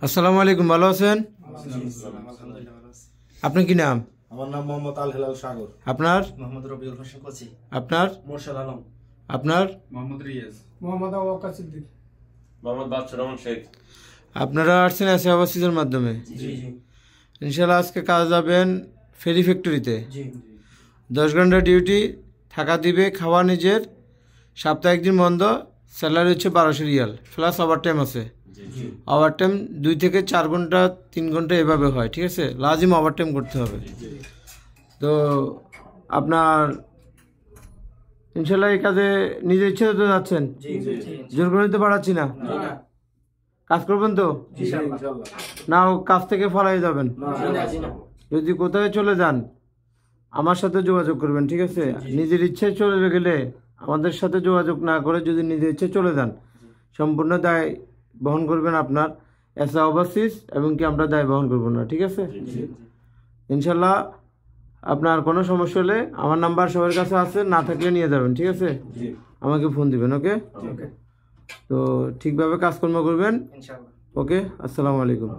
আসসালামু আলাইকুম, ভালো আছেন? আপনার কি নাম? আমার নাম মোহাম্মদ আল হেলাল সাগর। আপনার? মোহাম্মদ রবিউল হোসেন কোচি। আপনার? মোরশেদ আলম। আপনার? মোহাম্মদ রিয়াজ। মোহাম্মদ আবু বকর সিদ্দিক। মোহাম্মদ বাদশাহ রহমান শেখ। আপনারা আসছেন এসে ওভারসিজের মাধ্যমে? জি জি ইনশাল্লাহ আজকে কাজ যাবেন ফেরি ফ্যাক্টরিতে। জি 10 ঘন্টা ডিউটি, থাকা দিবে, খাওয়া নিজের, সপ্তাহে একদিন বন্ধ, স্যালারি হচ্ছে 1200 রিয়াল প্লাস ওভার টাইম আছে। ওভার টাইম 2 থেকে 4 ঘন্টা 3 ঘন্টা এভাবে হয়, ঠিক আছে? লাজিম ওভার টাইম করতে হবে। তো আপনার ইনশাল্লাহ এই কাজে নিজের ইচ্ছে তো যাচ্ছেন, জি জি জোর করে তো বাড়াচ্ছি না। কাজ করবেন তো ইনশাআল্লাহ। না, কাজ থেকে ফলাই যাবেন? জি না যদি কোথায় চলে যান আমার সাথে যোগাযোগ করবেন, ঠিক আছে? নিজের ইচ্ছায় চলে গেলে আমাদের সাথে যোগাযোগ না করে যদি নিজের ইচ্ছে চলে যান, সম্পূর্ণ দায় বহন করবেন আপনার এসা ওভারসিজ, এবং কি আমরা দায় বহন করবো না, ঠিক আছে? ইনশাল্লাহ আপনার কোনো সমস্যা হলে আমার নাম্বার সবার কাছে আছে, না থাকলে নিয়ে যাবেন, ঠিক আছে? আমাকে ফোন দিবেন, ওকে? ওকে তো ঠিকভাবে কাজকর্ম করবেন, ইনশাআল্লাহ। ওকে? আসসালামু আলাইকুম।